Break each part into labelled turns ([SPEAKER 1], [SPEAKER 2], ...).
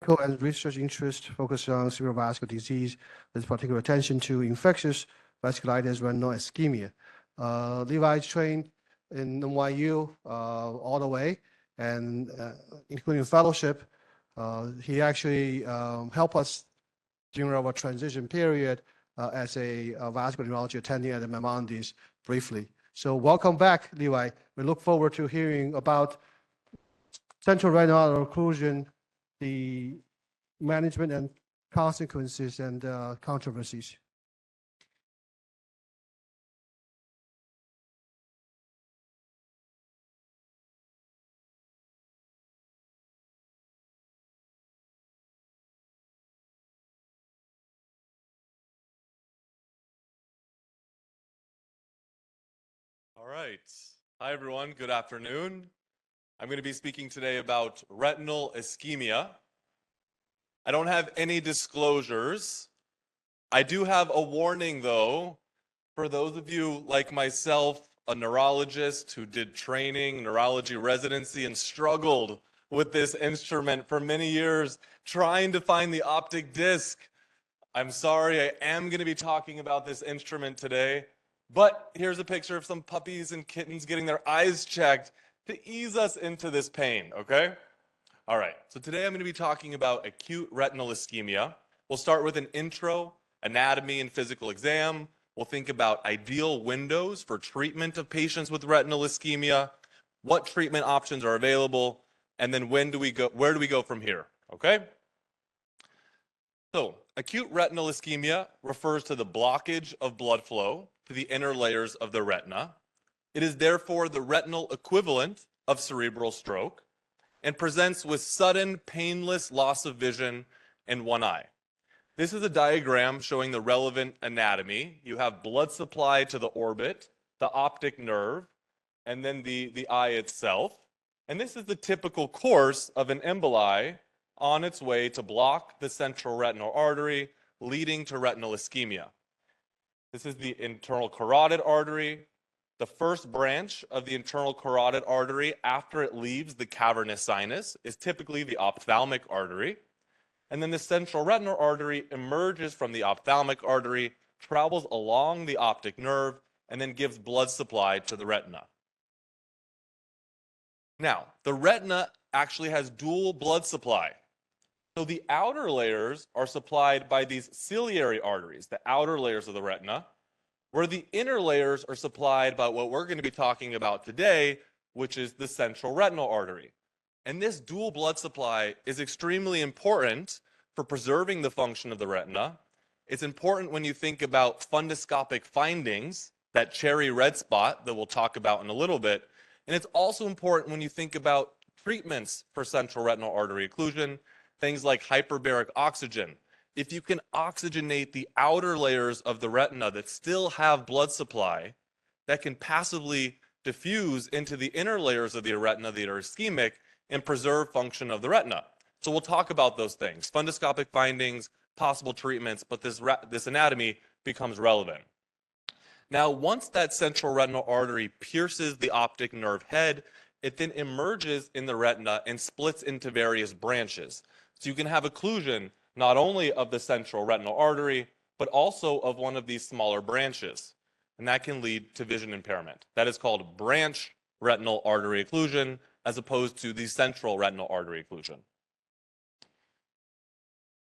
[SPEAKER 1] and research interest focused on cerebrovascular disease with particular attention to infectious vasculitis retinal ischemia. Levi trained in NYU all the way, and including fellowship. He actually helped us during our transition period as a vascular neurology attending at the Maimonides briefly. So welcome back, Levi. We look forward to hearing about central retinal artery occlusion, the management and consequences and controversies.
[SPEAKER 2] All right. Hi, everyone. Good afternoon. I'm going to be speaking today about retinal ischemia. I don't have any disclosures. I do have a warning, though, for those of you like myself, a neurologist who did training, neurology residency, and struggled with this instrument for many years, trying to find the optic disc. I'm sorry, I am going to be talking about this instrument today. But here's a picture of some puppies and kittens getting their eyes checked to ease us into this pain, okay? All right, so today I'm going to be talking about acute retinal ischemia. We'll start with an intro, anatomy and physical exam. We'll think about ideal windows for treatment of patients with retinal ischemia, what treatment options are available, and then where do we go from here, okay? So, acute retinal ischemia refers to the blockage of blood flow to the inner layers of the retina. It is therefore the retinal equivalent of cerebral stroke and presents with sudden, painless loss of vision in one eye. This is a diagram showing the relevant anatomy. You have blood supply to the orbit, the optic nerve, and then the eye itself. And this is the typical course of an emboli on its way to block the central retinal artery, leading to retinal ischemia. This is the internal carotid artery. The first branch of the internal carotid artery after it leaves the cavernous sinus is typically the ophthalmic artery. And then the central retinal artery emerges from the ophthalmic artery, travels along the optic nerve, and then gives blood supply to the retina. Now, the retina actually has dual blood supply. So the outer layers are supplied by these ciliary arteries, the outer layers of the retina, where the inner layers are supplied by what we're going to be talking about today, which is the central retinal artery. And this dual blood supply is extremely important for preserving the function of the retina. It's important when you think about fundoscopic findings, that cherry red spot that we'll talk about in a little bit. And it's also important when you think about treatments for central retinal artery occlusion, things like hyperbaric oxygen. If you can oxygenate the outer layers of the retina that still have blood supply, that can passively diffuse into the inner layers of the retina that are ischemic and preserve function of the retina. So we'll talk about those things, fundoscopic findings, possible treatments, but this anatomy becomes relevant. Now, once that central retinal artery pierces the optic nerve head, it then emerges in the retina and splits into various branches. So you can have occlusion not only of the central retinal artery, but also of one of these smaller branches. And that can lead to vision impairment. That is called branch retinal artery occlusion, as opposed to the central retinal artery occlusion.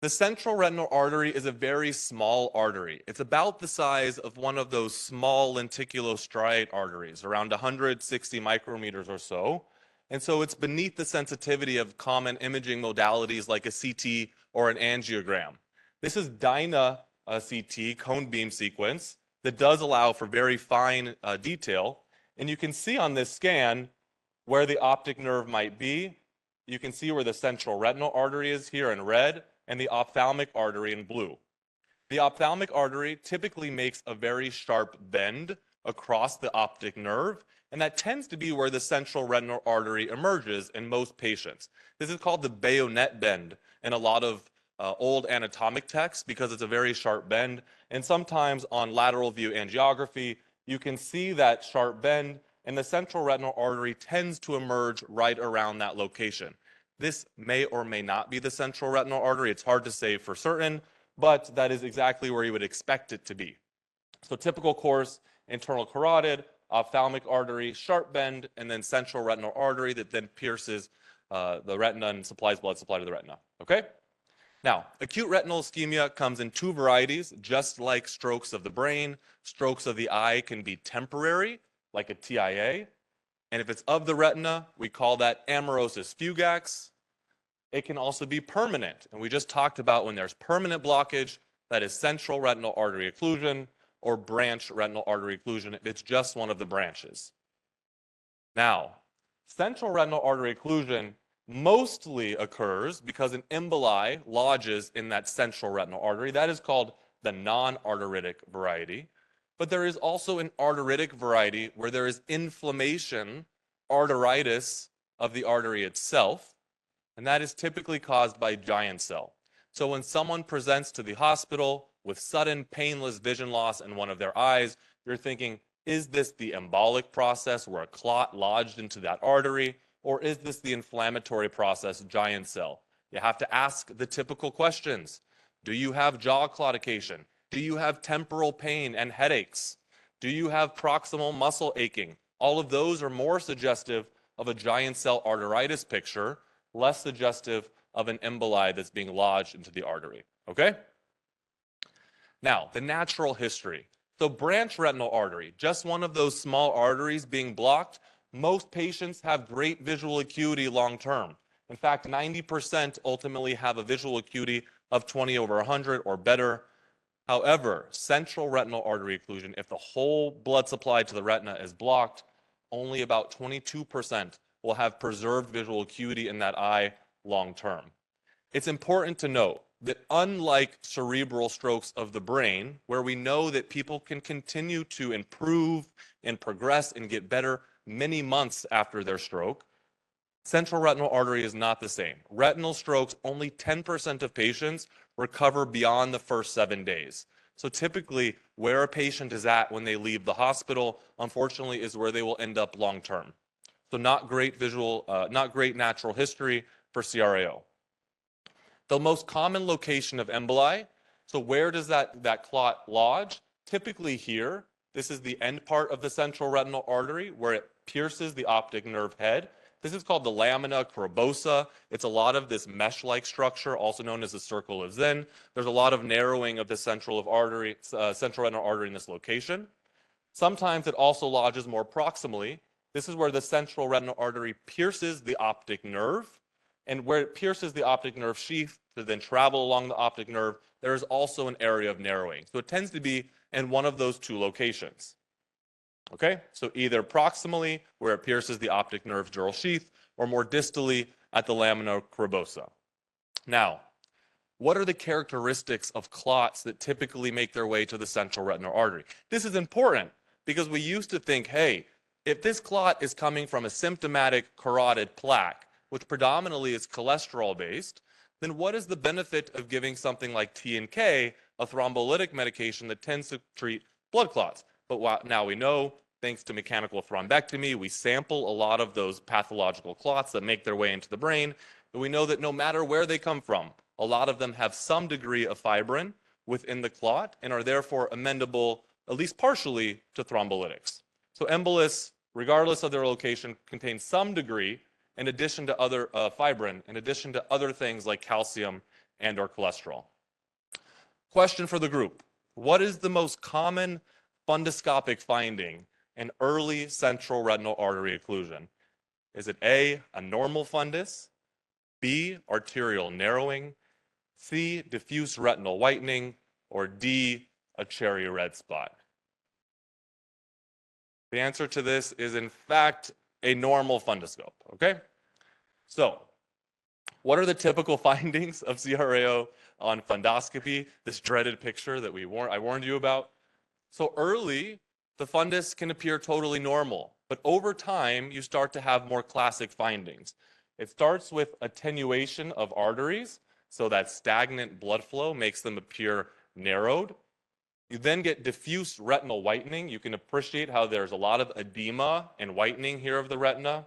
[SPEAKER 2] The central retinal artery is a very small artery. It's about the size of one of those small lenticulostriate arteries, around 160 micrometers or so. And so it's beneath the sensitivity of common imaging modalities like a CT or an angiogram. This is Dyna CT, cone beam sequence, that does allow for very fine detail. And you can see on this scan where the optic nerve might be. You can see where the central retinal artery is here in red and the ophthalmic artery in blue. The ophthalmic artery typically makes a very sharp bend across the optic nerve, and that tends to be where the central retinal artery emerges in most patients. This is called the bayonet bend in a lot of old anatomic texts because it's a very sharp bend. And sometimes on lateral view angiography, you can see that sharp bend, and the central retinal artery tends to emerge right around that location. This may or may not be the central retinal artery. It's hard to say for certain, but that is exactly where you would expect it to be. So typical course, internal carotid, ophthalmic artery, sharp bend, and then central retinal artery that then pierces the retina and supplies blood supply to the retina. Okay? Now, acute retinal ischemia comes in two varieties, just like strokes of the brain. Strokes of the eye can be temporary, like a TIA. And if it's of the retina, we call that amaurosis fugax. It can also be permanent. And we just talked about when there's permanent blockage, that is central retinal artery occlusion or branch retinal artery occlusion if it's just one of the branches. Now, central retinal artery occlusion mostly occurs because an emboli lodges in that central retinal artery. That is called the non-arteritic variety. But there is also an arteritic variety where there is inflammation, arteritis of the artery itself, and that is typically caused by giant cell. So when someone presents to the hospital with sudden painless vision loss in one of their eyes, you're thinking, is this the embolic process where a clot lodged into that artery? Or is this the inflammatory process, giant cell? You have to ask the typical questions. Do you have jaw claudication? Do you have temporal pain and headaches? Do you have proximal muscle aching? All of those are more suggestive of a giant cell arteritis picture, less suggestive of an emboli that's being lodged into the artery. Okay? Now, the natural history. So branch retinal artery, just one of those small arteries being blocked. Most patients have great visual acuity long term. In fact, 90% ultimately have a visual acuity of 20/100 or better. However, central retinal artery occlusion, if the whole blood supply to the retina is blocked, only about 22% will have preserved visual acuity in that eye long term. It's important to note that unlike cerebral strokes of the brain, where we know that people can continue to improve and progress and get better many months after their stroke, central retinal artery is not the same. Retinal strokes, only 10% of patients recover beyond the first 7 days. So typically, where a patient is at when they leave the hospital, unfortunately, is where they will end up long term. So not great natural history for CRAO. The most common location of emboli, so where does that clot lodge? Typically here. This is the end part of the central retinal artery where it pierces the optic nerve head. This is called the lamina cribosa. It's a lot of this mesh-like structure, also known as the circle of Zen. There's a lot of narrowing of the central retinal artery in this location. Sometimes it also lodges more proximally. This is where the central retinal artery pierces the optic nerve. And where it pierces the optic nerve sheath to then travel along the optic nerve, there is also an area of narrowing. So it tends to be in one of those two locations. Okay, so either proximally, where it pierces the optic nerve dural sheath, or more distally at the lamina cribosa. Now, what are the characteristics of clots that typically make their way to the central retinal artery? This is important because we used to think, hey, if this clot is coming from a symptomatic carotid plaque, which predominantly is cholesterol-based, then what is the benefit of giving something like T&K, a thrombolytic medication that tends to treat blood clots? But now we know, thanks to mechanical thrombectomy, we sample a lot of those pathological clots that make their way into the brain, and we know that no matter where they come from, a lot of them have some degree of fibrin within the clot and are therefore amendable, at least partially, to thrombolytics. So embolus, regardless of their location, contains some degree in addition to other fibrin, in addition to other things like calcium and or cholesterol. Question for the group. What is the most common fundoscopic finding in early central retinal artery occlusion? Is it A, a normal fundus, B, arterial narrowing, C, diffuse retinal whitening, or D, a cherry red spot? The answer to this is, in fact, a normal fundoscope, okay? So, what are the typical findings of CRAO on fundoscopy, this dreaded picture that I warned you about? So early, the fundus can appear totally normal, but over time, you start to have more classic findings. It starts with attenuation of arteries, so that stagnant blood flow makes them appear narrowed. You then get diffuse retinal whitening. You can appreciate how there's a lot of edema and whitening here of the retina.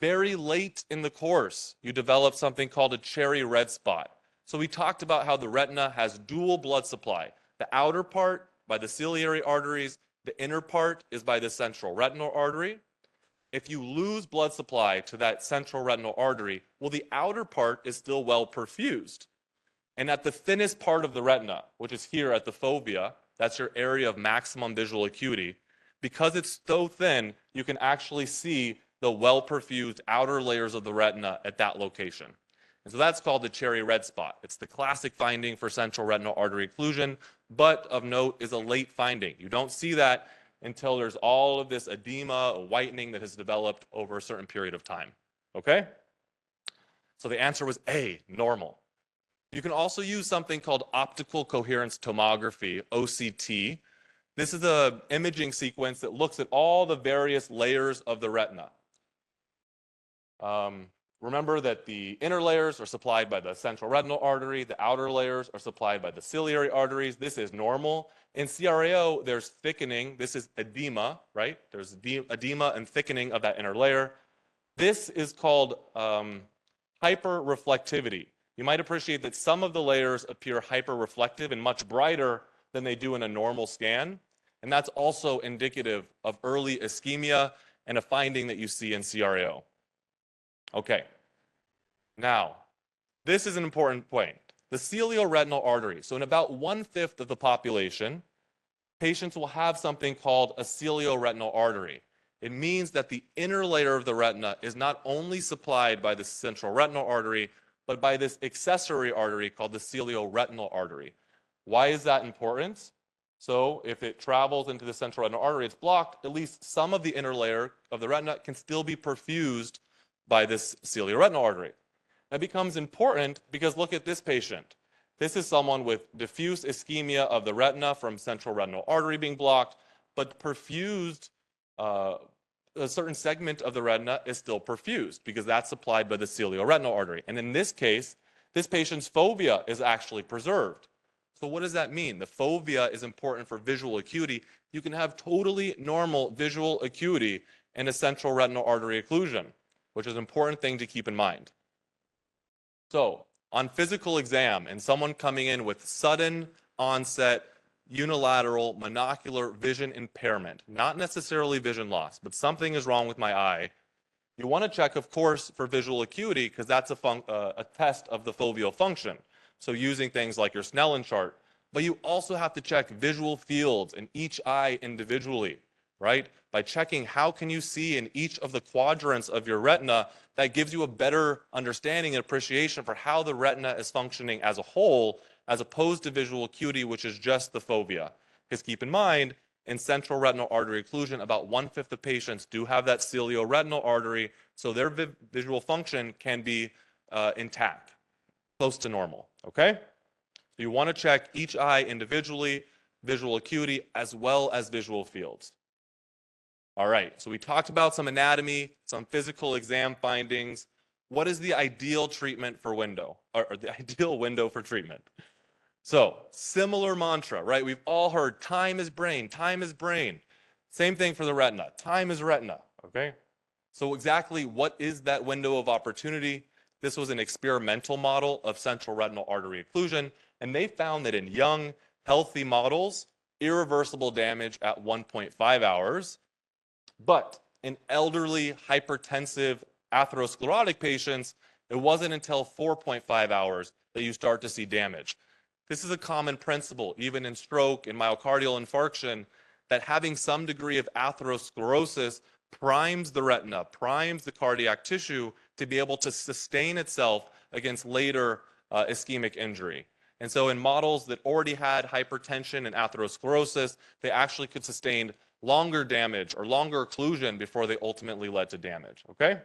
[SPEAKER 2] Very late in the course, you develop something called a cherry red spot. So we talked about how the retina has dual blood supply. The outer part by the ciliary arteries, the inner part is by the central retinal artery. If you lose blood supply to that central retinal artery, well, the outer part is still well perfused. And at the thinnest part of the retina, which is here at the fovea, that's your area of maximum visual acuity, because it's so thin, you can actually see the well-perfused outer layers of the retina at that location. And so that's called the cherry red spot. It's the classic finding for central retinal artery occlusion, but of note is a late finding. You don't see that until there's all of this edema, whitening that has developed over a certain period of time. Okay? So the answer was A, normal. You can also use something called optical coherence tomography, OCT. This is an imaging sequence that looks at all the various layers of the retina. Remember that the inner layers are supplied by the central retinal artery. The outer layers are supplied by the ciliary arteries. This is normal. In CRAO, there's thickening. This is edema, right? There's edema and thickening of that inner layer. This is called hyperreflectivity. You might appreciate that some of the layers appear hyperreflective and much brighter than they do in a normal scan. And that's also indicative of early ischemia and a finding that you see in CRAO. Okay. Now, this is an important point. The cilioretinal artery. So in about 1/5 of the population, patients will have something called a cilioretinal artery. It means that the inner layer of the retina is not only supplied by the central retinal artery, but by this accessory artery called the cilioretinal artery. Why is that important? So if it travels into the central retinal artery, it's blocked, at least some of the inner layer of the retina can still be perfused by this cilioretinal artery. That becomes important because look at this patient. This is someone with diffuse ischemia of the retina from central retinal artery being blocked, but perfused, a certain segment of the retina is still perfused because that's supplied by the cilioretinal artery. And in this case, this patient's fovea is actually preserved. So what does that mean? The fovea is important for visual acuity. You can have totally normal visual acuity in a central retinal artery occlusion, which is an important thing to keep in mind. So on physical exam and someone coming in with sudden onset unilateral monocular vision impairment, not necessarily vision loss, but something is wrong with my eye, you want to check, of course, for visual acuity because that's a test of the foveal function. So using things like your Snellen chart, but you also have to check visual fields in each eye individually, right? By checking how can you see in each of the quadrants of your retina, that gives you a better understanding and appreciation for how the retina is functioning as a whole, as opposed to visual acuity, which is just the fovea. Because keep in mind, in central retinal artery occlusion, about 1/5 of patients do have that cilioretinal artery, so their visual function can be intact, close to normal, okay? So you want to check each eye individually, visual acuity, as well as visual fields. All right, so we talked about some anatomy, some physical exam findings. What is the ideal treatment for window, or the ideal window for treatment? So, similar mantra, right? We've all heard time is brain, time is brain. Same thing for the retina, time is retina, okay? So exactly what is that window of opportunity? This was an experimental model of central retinal artery occlusion, and they found that in young, healthy models, irreversible damage at 1.5 hours, but in elderly, hypertensive, atherosclerotic patients, it wasn't until 4.5 hours that you start to see damage. This is a common principle, even in stroke and myocardial infarction, that having some degree of atherosclerosis primes the retina, primes the cardiac tissue to be able to sustain itself against later ischemic injury. And so in models that already had hypertension and atherosclerosis, they actually could sustain longer damage or longer occlusion before they ultimately led to damage, okay?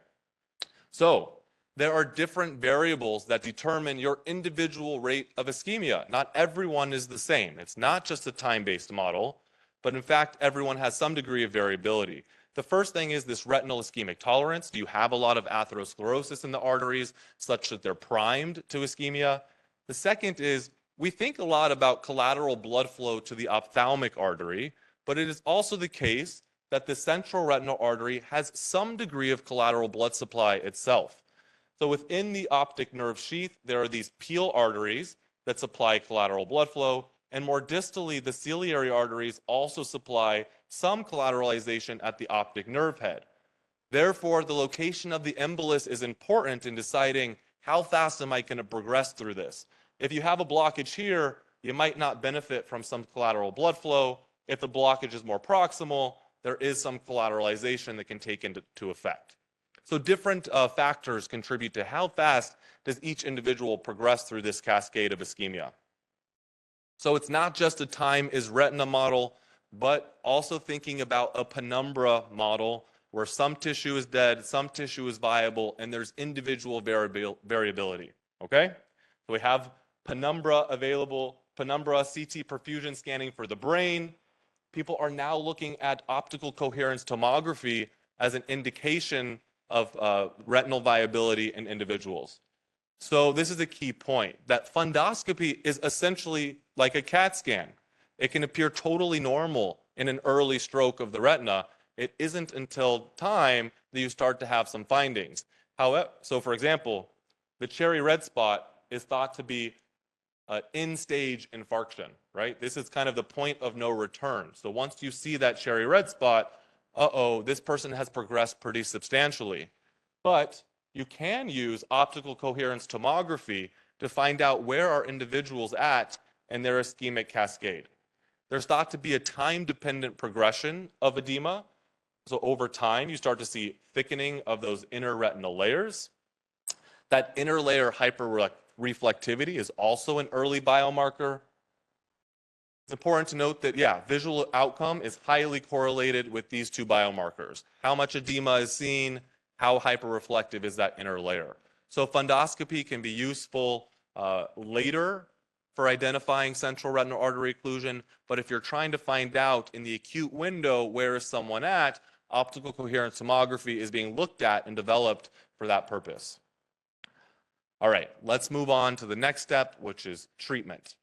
[SPEAKER 2] So there are different variables that determine your individual rate of ischemia. Not everyone is the same. It's not just a time-based model, but in fact, everyone has some degree of variability. The first thing is this retinal ischemic tolerance. Do you have a lot of atherosclerosis in the arteries such that they're primed to ischemia? The second is we think a lot about collateral blood flow to the ophthalmic artery, but it is also the case that the central retinal artery has some degree of collateral blood supply itself. So within the optic nerve sheath, there are these peel arteries that supply collateral blood flow, and more distally, the ciliary arteries also supply some collateralization at the optic nerve head. Therefore, the location of the embolus is important in deciding how fast am I going to progress through this. If you have a blockage here, you might not benefit from some collateral blood flow. If the blockage is more proximal, there is some collateralization that can take into effect. So different factors contribute to how fast does each individual progress through this cascade of ischemia. So it's not just a time is retina model, but also thinking about a penumbra model where some tissue is dead, some tissue is viable, and there's individual variability, okay? So we have penumbra available, penumbra CT perfusion scanning for the brain. People are now looking at optical coherence tomography as an indication of retinal viability in individuals. So this is a key point, that fundoscopy is essentially like a CAT scan. It can appear totally normal in an early stroke of the retina. It isn't until time that you start to have some findings. However, so for example, the cherry red spot is thought to be in-stage infarction, right? This is kind of the point of no return. So once you see that cherry red spot, this person has progressed pretty substantially. But you can use optical coherence tomography to find out where are individuals at in their ischemic cascade. There's thought to be a time-dependent progression of edema. So over time, you start to see thickening of those inner retinal layers. That inner layer hyperreflectivity is also an early biomarker. It's important to note that, visual outcome is highly correlated with these two biomarkers. How much edema is seen, how hyperreflective is that inner layer. So fundoscopy can be useful later for identifying central retinal artery occlusion, but if you're trying to find out in the acute window where is someone at, optical coherence tomography is being looked at and developed for that purpose. All right, let's move on to the next step, which is treatment.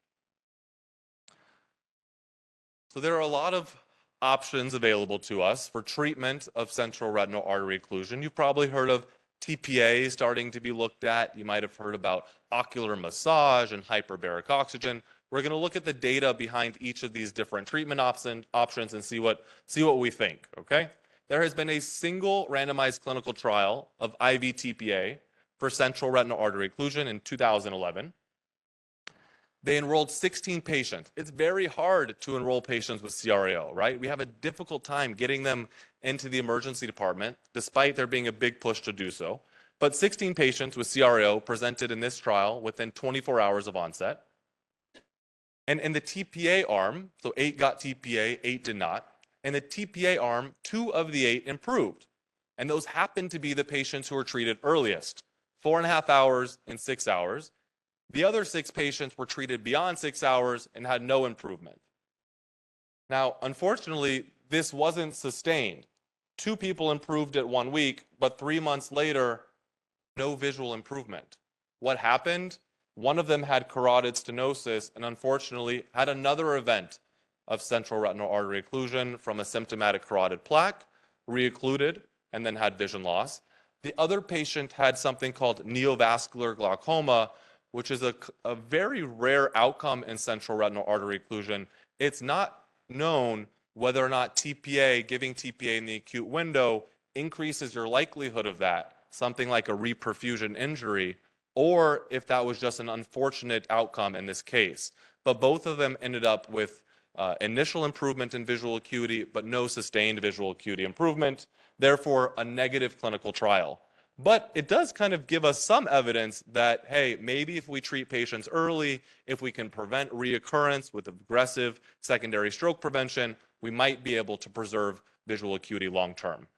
[SPEAKER 2] So there are a lot of options available to us for treatment of central retinal artery occlusion. You've probably heard of TPA starting to be looked at. You might have heard about ocular massage and hyperbaric oxygen. We're going to look at the data behind each of these different treatment options and see what we think, okay? There has been a single randomized clinical trial of IV TPA for central retinal artery occlusion in 2011. They enrolled 16 patients. It's very hard to enroll patients with CRAO, right? We have a difficult time getting them into the emergency department, despite there being a big push to do so. But 16 patients with CRAO presented in this trial within 24 hours of onset. And in the TPA arm, so 8 got TPA, 8 did not. In the TPA arm, 2 of the 8 improved. And those happened to be the patients who were treated earliest, 4.5 hours and 6 hours. The other 6 patients were treated beyond 6 hours and had no improvement. Now, unfortunately, this wasn't sustained. 2 people improved at 1 week, but 3 months later, no visual improvement. What happened? One of them had carotid stenosis and unfortunately had another event of central retinal artery occlusion from a symptomatic carotid plaque, re-occluded, and then had vision loss. The other patient had something called neovascular glaucoma, which is a very rare outcome in central retinal artery occlusion. It's not known whether or not TPA, giving TPA in the acute window, increases your likelihood of that, something like a reperfusion injury, or if that was just an unfortunate outcome in this case. But both of them ended up with initial improvement in visual acuity, but no sustained visual acuity improvement, therefore a negative clinical trial. But it does kind of give us some evidence that, hey, maybe if we treat patients early, if we can prevent reoccurrence with aggressive secondary stroke prevention, we might be able to preserve visual acuity long term.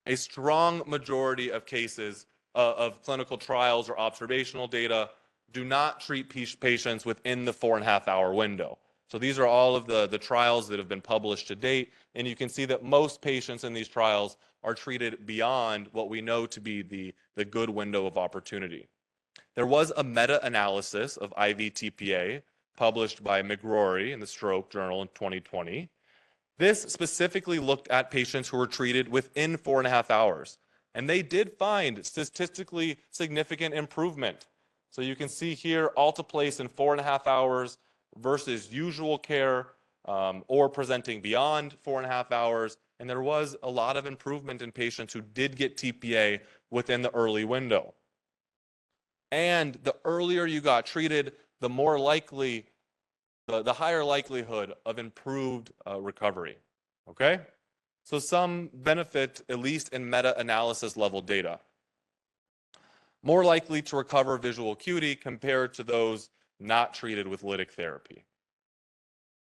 [SPEAKER 2] A strong majority of cases of clinical trials or observational data do not treat patients within the 4.5 hour window. So these are all of the trials that have been published to date, and you can see that most patients in these trials are treated beyond what we know to be the good window of opportunity. There was a meta-analysis of IV TPA published by McGrory in the Stroke Journal in 2020. This specifically looked at patients who were treated within 4.5 hours, and they did find statistically significant improvement. So you can see here alteplase in 4.5 hours versus usual care or presenting beyond 4.5 hours. And there was a lot of improvement in patients who did get TPA within the early window. And the earlier you got treated, the more likely, the higher likelihood of improved recovery. Okay? So some benefit, at least in meta-analysis level data. More likely to recover visual acuity compared to those not treated with lytic therapy.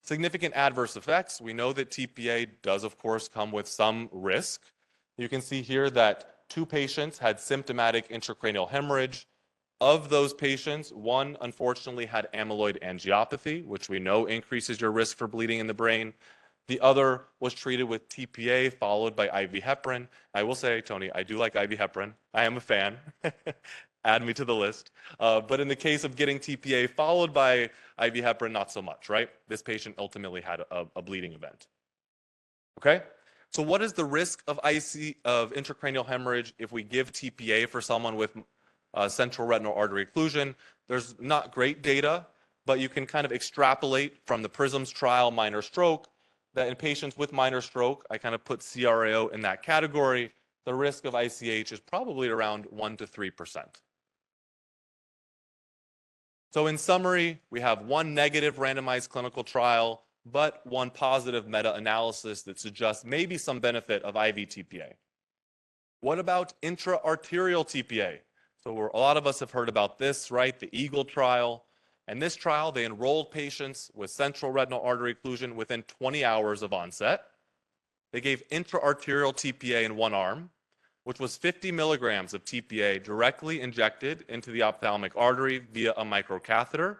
[SPEAKER 2] Significant adverse effects. We know that TPA does, of course, come with some risk. You can see here that 2 patients had symptomatic intracranial hemorrhage. Of those patients, 1 unfortunately had amyloid angiopathy, which we know increases your risk for bleeding in the brain. The other was treated with TPA followed by IV heparin. I will say, Tony, I do like IV heparin. I am a fan. Add me to the list. But in the case of getting TPA followed by IV heparin, not so much, right? This patient ultimately had a bleeding event. Okay? So what is the risk of intracranial hemorrhage if we give TPA for someone with central retinal artery occlusion? There's not great data, but you can kind of extrapolate from the PRISMS trial minor stroke that in patients with minor stroke, I kind of put CRAO in that category, the risk of ICH is probably around 1 to 3%. So in summary, we have 1 negative randomized clinical trial, but 1 positive meta-analysis that suggests maybe some benefit of IV TPA. What about intra-arterial TPA? So a lot of us have heard about this, right? The EAGLE trial. In this trial, they enrolled patients with central retinal artery occlusion within 20 hours of onset. They gave intra-arterial TPA in 1 arm, which was 50 milligrams of TPA directly injected into the ophthalmic artery via a microcatheter.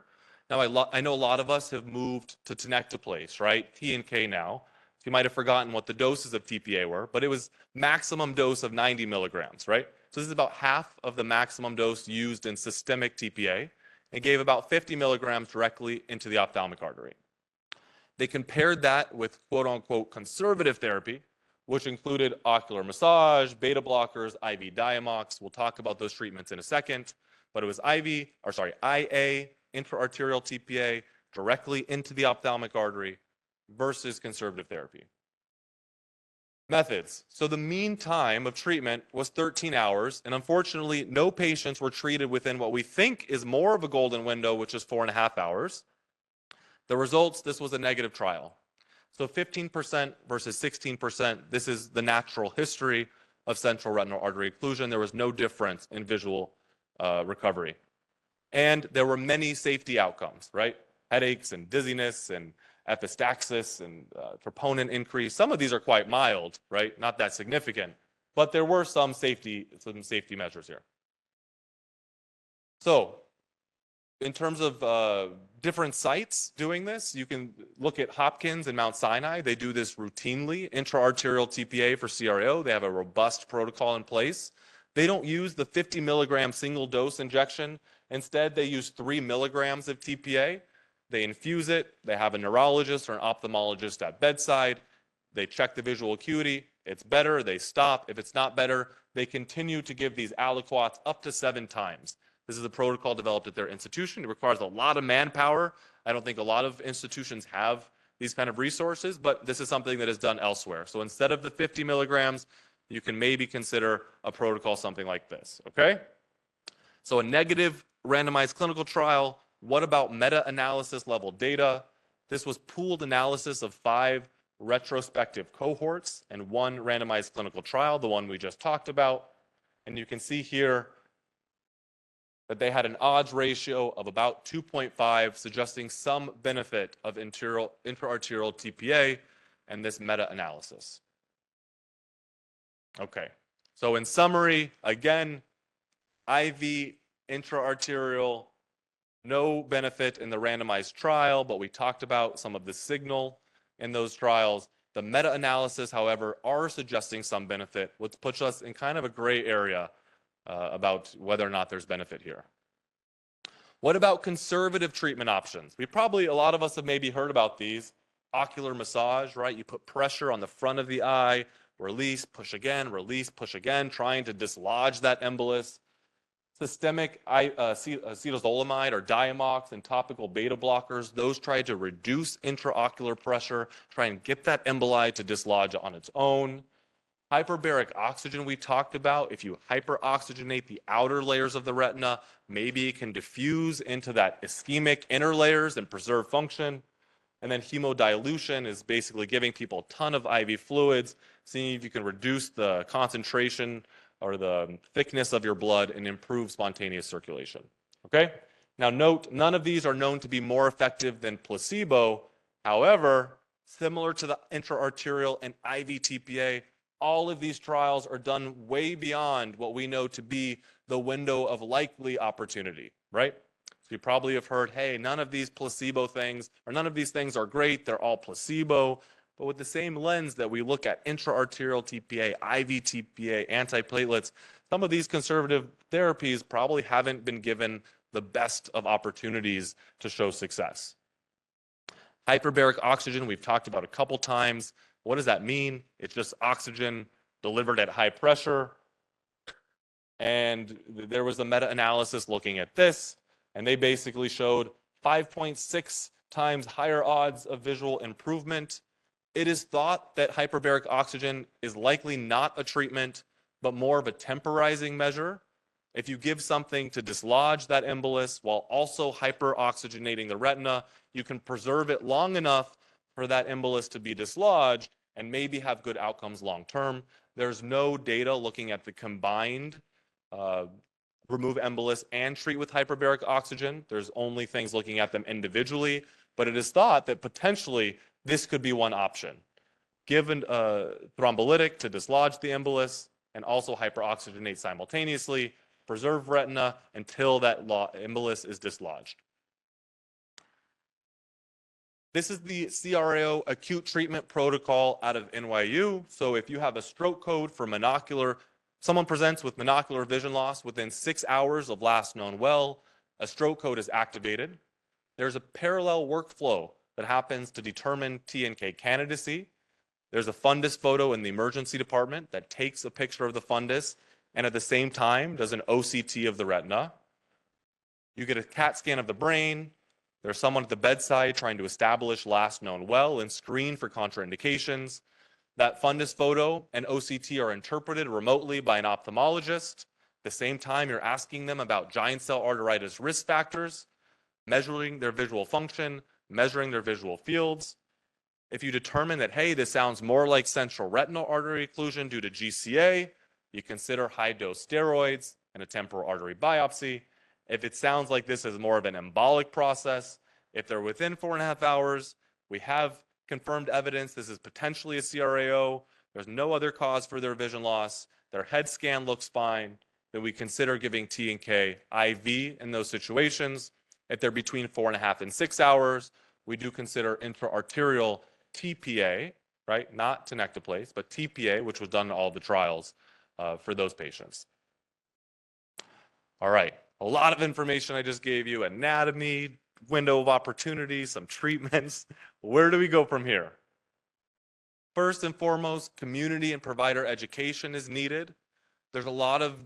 [SPEAKER 2] Now, I know a lot of us have moved to tenecteplase, right? T and K now. You might have forgotten what the doses of TPA were, but it was maximum dose of 90 milligrams, right? So this is about half of the maximum dose used in systemic TPA, and gave about 50 milligrams directly into the ophthalmic artery. They compared that with quote-unquote conservative therapy, which included ocular massage, beta blockers, IV Diamox. We'll talk about those treatments in a second, but it was IA, intra-arterial TPA, directly into the ophthalmic artery versus conservative therapy. Methods. So the mean time of treatment was 13 hours, and unfortunately, no patients were treated within what we think is more of a golden window, which is 4.5 hours. The results, this was a negative trial. So 15% versus 16%, this is the natural history of central retinal artery occlusion. There was no difference in visual recovery. And there were many safety outcomes, right? Headaches and dizziness and epistaxis and troponin increase. Some of these are quite mild, right? Not that significant, but there were some safety measures here. So in terms of different sites doing this, you can look at Hopkins and Mount Sinai. They do this routinely, intra-arterial TPA for CRAO. They have a robust protocol in place. They don't use the 50 milligram single dose injection. Instead, they use 3 milligrams of TPA. They infuse it. They have a neurologist or an ophthalmologist at bedside. They check the visual acuity. It's better. They stop. If it's not better, they continue to give these aliquots up to 7 times. This is a protocol developed at their institution. It requires a lot of manpower. I don't think a lot of institutions have these kind of resources, but this is something that is done elsewhere. So instead of the 50 milligrams, you can maybe consider a protocol something like this, okay? So a negative randomized clinical trial. What about meta-analysis level data? This was pooled analysis of 5 retrospective cohorts and 1 randomized clinical trial, the one we just talked about. And you can see here that they had an odds ratio of about 2.5, suggesting some benefit of intra-arterial TPA and this meta-analysis. Okay, so in summary, again, IV intra-arterial, no benefit in the randomized trial, but we talked about some of the signal in those trials. The meta-analysis, however, are suggesting some benefit, which puts us in kind of a gray area about whether or not there's benefit here. What about conservative treatment options? A lot of us have maybe heard about these. ocular massage, right? You put pressure on the front of the eye, release, push again, trying to dislodge that embolus. Systemic acetazolamide or Diamox and topical beta blockers, those try to reduce intraocular pressure, try and get that emboli to dislodge on its own. Hyperbaric oxygen we talked about, if you hyperoxygenate the outer layers of the retina, maybe it can diffuse into that ischemic inner layers and preserve function. And then hemodilution is basically giving people a ton of IV fluids, seeing if you can reduce the concentration or the thickness of your blood and improve spontaneous circulation. Okay? Now note, none of these are known to be more effective than placebo. However, similar to the intraarterial and IV TPA, all of these trials are done way beyond what we know to be the window of likely opportunity, right? So you probably have heard, hey, none of these placebo things, or none of these things are great, they're all placebo. But with the same lens that we look at intraarterial TPA, IV TPA, antiplatelets, some of these conservative therapies probably haven't been given the best of opportunities to show success. Hyperbaric oxygen, we've talked about a couple times. What does that mean? It's just oxygen delivered at high pressure. And there was a meta-analysis looking at this, and they basically showed 5.6 times higher odds of visual improvement. It is thought that hyperbaric oxygen is likely not a treatment, but more of a temporizing measure. If you give something to dislodge that embolus while also hyperoxygenating the retina, you can preserve it long enough for that embolus to be dislodged and maybe have good outcomes long term. There's no data looking at the combined remove embolus and treat with hyperbaric oxygen. There's only things looking at them individually, but it is thought that potentially this could be one option. Given a thrombolytic to dislodge the embolus and also hyperoxygenate simultaneously, preserve retina until that embolus is dislodged. This is the CRAO acute treatment protocol out of NYU. So if you have a stroke code for monocular, someone presents with monocular vision loss within 6 hours of last known well, a stroke code is activated. There's a parallel workflow that happens to determine T&K candidacy. There's a fundus photo in the emergency department that takes a picture of the fundus and at the same time does an OCT of the retina. You get a CAT scan of the brain. There's someone at the bedside trying to establish last known well and screen for contraindications. That fundus photo and OCT are interpreted remotely by an ophthalmologist. At the same time, you're asking them about giant cell arteritis risk factors, measuring their visual function, measuring their visual fields. If you determine that, hey, this sounds more like central retinal artery occlusion due to GCA, you consider high-dose steroids and a temporal artery biopsy. If it sounds like this is more of an embolic process, if they're within 4.5 hours, we have confirmed evidence this is potentially a CRAO, there's no other cause for their vision loss, their head scan looks fine, then we consider giving T&K IV in those situations. If they're between 4.5 and 6 hours, we do consider intraarterial TPA, right? Not tenecteplase, but TPA, which was done in all the trials for those patients. All right, a lot of information I just gave you, anatomy, window of opportunity, some treatments. Where do we go from here? First and foremost, community and provider education is needed. There's a lot of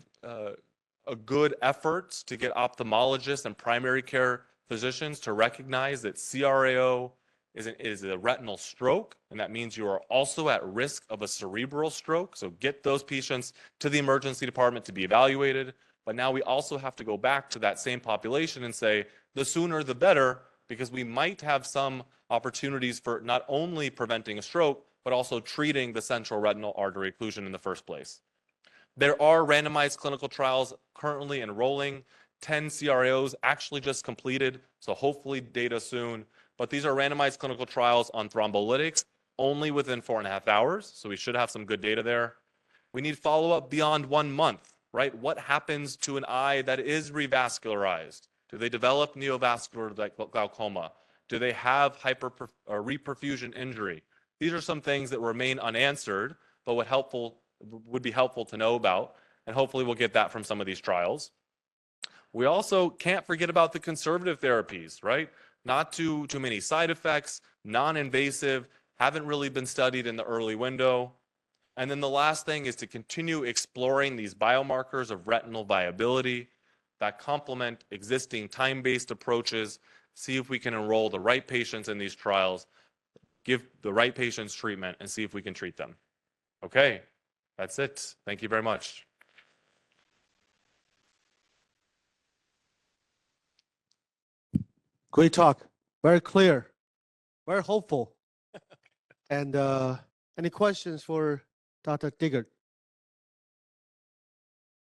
[SPEAKER 2] good efforts to get ophthalmologists and primary care physicians to recognize that CRAO is a retinal stroke, and that means you are also at risk of a cerebral stroke. So get those patients to the emergency department to be evaluated. But now we also have to go back to that same population and say, the sooner the better, because we might have some opportunities for not only preventing a stroke, but also treating the central retinal artery occlusion in the first place. There are randomized clinical trials currently enrolling. 10 CRAOs actually just completed, so hopefully data soon. But these are randomized clinical trials on thrombolytics only within 4.5 hours, so we should have some good data there. We need follow-up beyond 1 month, right? What happens to an eye that is revascularized? Do they develop neovascular glaucoma? Do they have reperfusion injury? These are some things that remain unanswered, but would be helpful to know about, and hopefully we'll get that from some of these trials. We also can't forget about the conservative therapies, right? Not too many side effects, non-invasive, haven't really been studied in the early window. And then the last thing is to continue exploring these biomarkers of retinal viability that complement existing time-based approaches, see if we can enroll the right patients in these trials, give the right patients treatment, and see if we can treat them. Okay, that's it. Thank you very much.
[SPEAKER 1] Great talk. Very clear. Very hopeful. And any questions for Dr. Dygert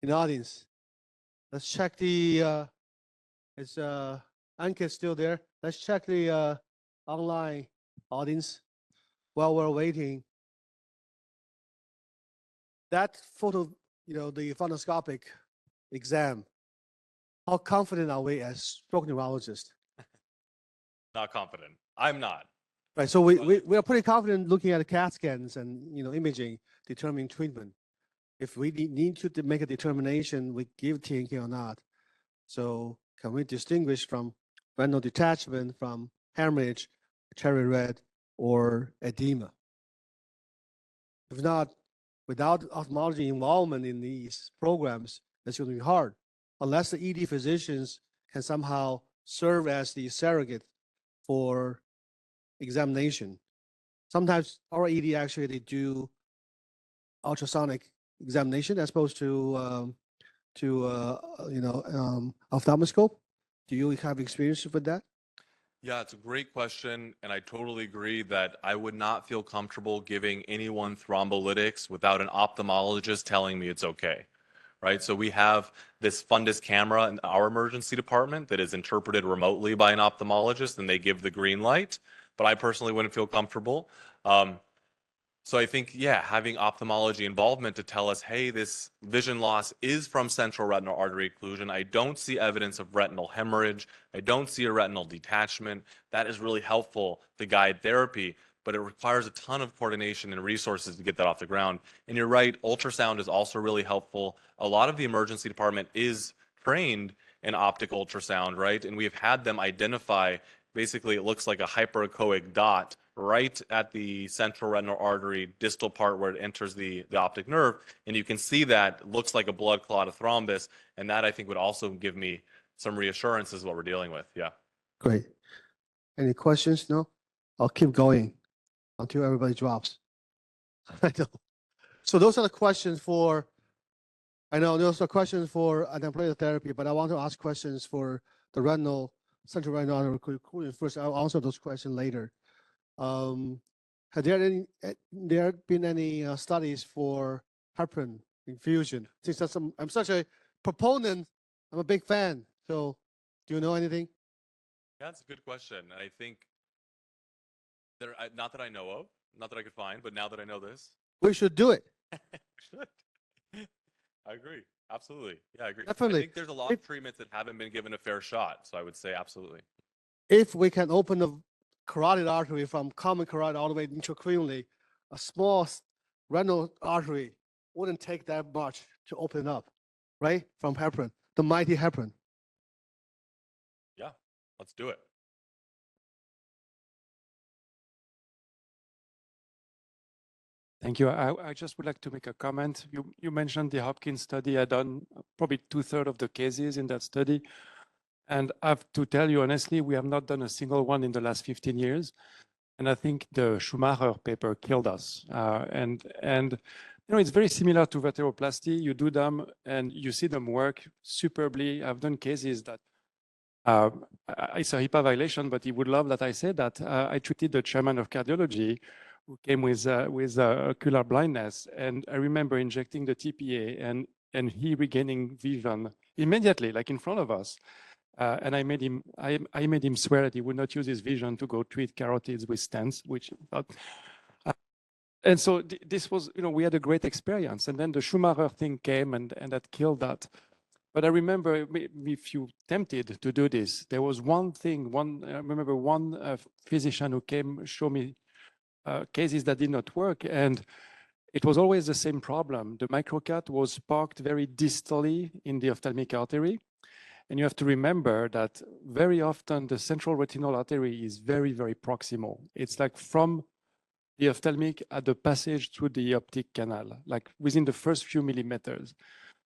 [SPEAKER 1] in the audience? Let's check the, is Ankit still there? Let's check the online audience while we're waiting. That photo, you know, the fundoscopic exam, how confident are we as stroke neurologists?
[SPEAKER 2] Not confident. I'm not.
[SPEAKER 1] Right, so we are pretty confident looking at the CAT scans and, you know, imaging, determining treatment. If we need to make a determination, we give TNK or not. So can we distinguish from retinal detachment from hemorrhage, cherry red, or edema? If not, without ophthalmology involvement in these programs, it's going to be hard, unless the ED physicians can somehow serve as the surrogate for examination. Sometimes our ED actually they do ultrasonic examination as opposed to ophthalmoscope. Do you have experience with that?
[SPEAKER 2] Yeah, it's a great question, and I totally agree that I would not feel comfortable giving anyone thrombolytics without an ophthalmologist telling me it's okay, right? So we have this fundus camera in our emergency department that is interpreted remotely by an ophthalmologist, and they give the green light, but I personally wouldn't feel comfortable. So I think, yeah, having ophthalmology involvement to tell us, hey, this vision loss is from central retinal artery occlusion. I don't see evidence of retinal hemorrhage. I don't see a retinal detachment. That is really helpful to guide therapy, but it requires a ton of coordination and resources to get that off the ground. And you're right, ultrasound is also really helpful. A lot of the emergency department is trained in optic ultrasound, right? And we've had them identify, basically it looks like a hyperechoic dot right at the central retinal artery distal part where it enters the optic nerve, and you can see that looks like a blood clot, a thrombus, and that I think would also give me some reassurance as what we're dealing with. Yeah.
[SPEAKER 1] Great. Any questions? No? I'll keep going until everybody drops. I know. So those are the questions for, I know those are questions for antiplatelet therapy, but I want to ask questions for the central retinal artery occlusion first. I'll answer those questions later. Have there been any studies for heparin infusion? Since I'm such a proponent, I'm a big fan. So, do you know anything?
[SPEAKER 2] Yeah, that's a good question. I think there, not that I know of, not that I could find, but now that I know this,
[SPEAKER 1] we should do it.
[SPEAKER 2] we should. I agree. Absolutely. Yeah, I agree.
[SPEAKER 1] Definitely.
[SPEAKER 2] I think there's a lot of treatments that haven't been given a fair shot. So I would say absolutely.
[SPEAKER 1] If we can open the carotid artery from common carotid all the way intracranially, a small retinal artery wouldn't take that much to open up, right? From heparin, the mighty heparin.
[SPEAKER 2] Yeah, let's do it.
[SPEAKER 3] Thank you. I just would like to make a comment. You mentioned the Hopkins study. I done probably 2/3 of the cases in that study. And I have to tell you honestly, we have not done a single one in the last 15 years. And I think the Schumacher paper killed us. And you know, it's very similar to vertebroplasty. You do them and you see them work superbly. I've done cases that it's a HIPAA violation, but he would love that I say that. I treated the chairman of cardiology who came with ocular blindness. And I remember injecting the TPA and he regaining vision immediately, like in front of us. And I made him swear that he would not use his vision to go treat carotids with stents, which he thought. And so this was, you know, we had a great experience. And then the Schumacher thing came and that killed that. But I remember if you tempted to do this, there was one thing, I remember one physician who came show me cases that did not work. And it was always the same problem. The microcut was parked very distally in the ophthalmic artery. And you have to remember that very often the central retinal artery is very, very proximal. It's like from the ophthalmic at the passage through the optic canal, like within the first few millimeters.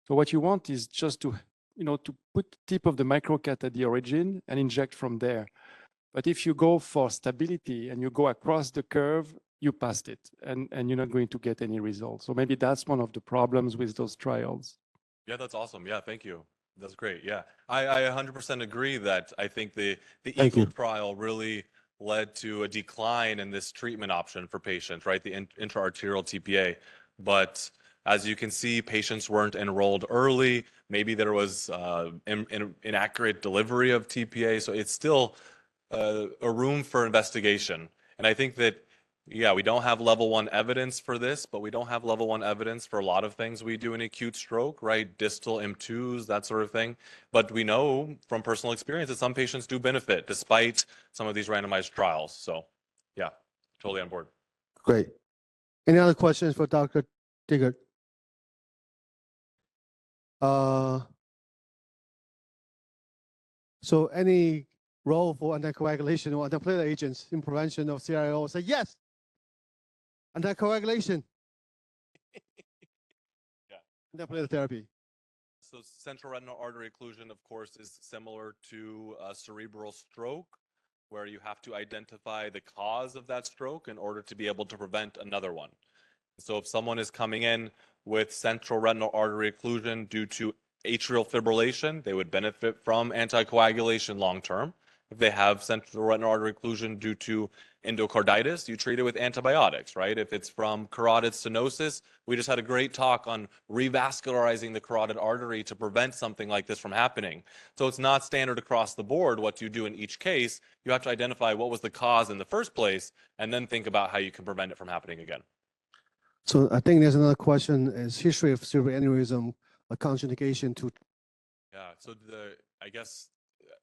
[SPEAKER 3] So what you want is just to, to put the tip of the microcat at the origin and inject from there. But if you go for stability and you go across the curve, you passed it and you're not going to get any results. So maybe that's one of the problems with those trials.
[SPEAKER 2] Yeah, that's awesome. Yeah, thank you. That's great. Yeah, I 100% agree that I think the
[SPEAKER 1] Thank you.
[SPEAKER 2] EAGLE trial really led to a decline in this treatment option for patients, right? The intraarterial TPA. But as you can see, patients weren't enrolled early. Maybe there was inaccurate delivery of TPA. So it's still a room for investigation. And I think that, yeah, we don't have level 1 evidence for this, but we don't have level 1 evidence for a lot of things we do in acute stroke, right? Distal M2s, that sort of thing. But we know from personal experience that some patients do benefit despite some of these randomized trials. So, yeah, totally on board.
[SPEAKER 1] Great. Any other questions for Dr. Dygert? So any role for anticoagulation or antiplatelet agents in prevention of CRO? Say yes. Anticoagulation.
[SPEAKER 2] Yeah.
[SPEAKER 1] Antiplatelet therapy.
[SPEAKER 2] So central retinal artery occlusion, of course, is similar to cerebral stroke, where you have to identify the cause of that stroke in order to be able to prevent another one. So if someone is coming in with central retinal artery occlusion due to atrial fibrillation, they would benefit from anticoagulation long term. If they have central retinal artery occlusion due to endocarditis, you treat it with antibiotics, right? If it's from carotid stenosis, we just had a great talk on revascularizing the carotid artery to prevent something like this from happening. So it's not standard across the board what you do in each case. You have to identify what was the cause in the first place and then think about how you can prevent it from happening again.
[SPEAKER 1] So I think there's another question: is history of cerebral aneurysm a contraindication to?
[SPEAKER 2] Yeah, so I guess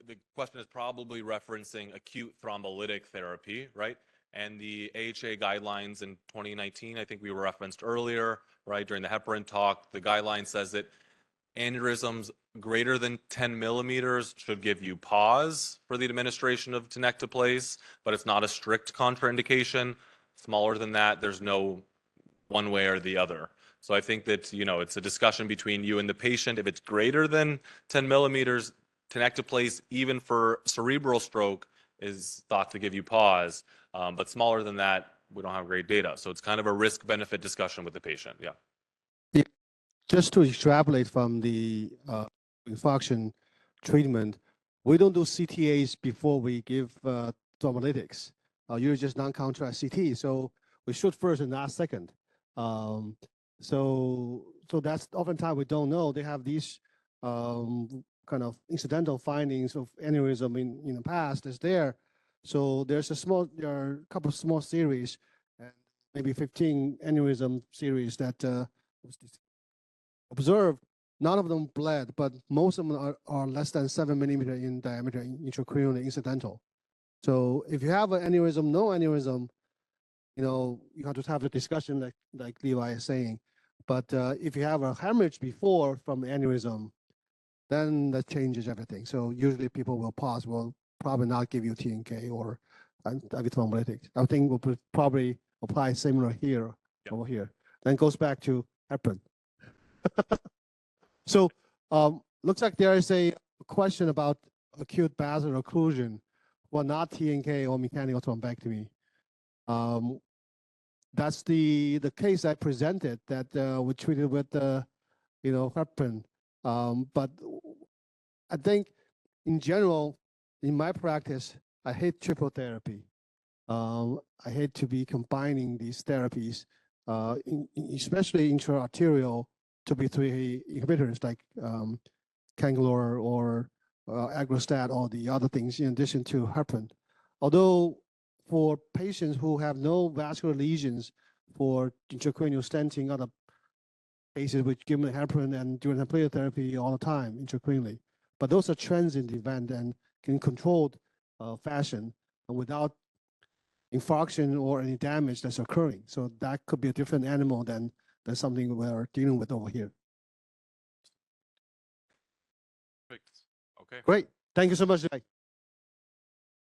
[SPEAKER 2] the question is probably referencing acute thrombolytic therapy, right? And the AHA guidelines in 2019, I think we were referenced earlier, right? During the heparin talk, the guideline says that aneurysms greater than 10 millimeters should give you pause for the administration of tenecteplase, but it's not a strict contraindication. Smaller than that, there's no one way or the other. So I think that, it's a discussion between you and the patient. If it's greater than 10 millimeters, tenecteplase, even for cerebral stroke, is thought to give you pause. But smaller than that, we don't have great data. So it's kind of a risk-benefit discussion with the patient. Yeah.
[SPEAKER 1] Just to extrapolate from the infarction treatment, we don't do CTAs before we give thrombolytics. Usually just non-contrast CT. So we shoot first and not second. So that's oftentimes we don't know. They have these kind of incidental findings of aneurysm in the past is there. So there are a couple of small series, and maybe 15 aneurysm series that observed. None of them bled, but most of them are less than 7 millimeter in diameter, intracranial incidental. So if you have an aneurysm, no aneurysm, you have to have a discussion like Levi is saying. But if you have a hemorrhage before from aneurysm, then that changes everything. So usually people will pause, will probably not give you TNK or antithrombolytics. I think we'll probably apply similar here, over here. Then goes back to heparin. So looks like there is a question about acute vascular occlusion, well, not TNK or mechanical thrombectomy. That's the case I presented that we treated with heparin. But I think in general, in my practice, I hate triple therapy. I hate to be combining these therapies, especially intraarterial TP3 inhibitors like Cangalor or agrostat or the other things in addition to heparin. Although for patients who have no vascular lesions for intracranial stenting, other cases which give them heparin and doing antiplatelet therapy all the time intracranially. But those are transient event and in controlled fashion and without infarction or any damage that's occurring. So that could be a different animal than something we're dealing with over here.
[SPEAKER 2] Perfect. Okay.
[SPEAKER 1] Great. Thank you so much, Levi.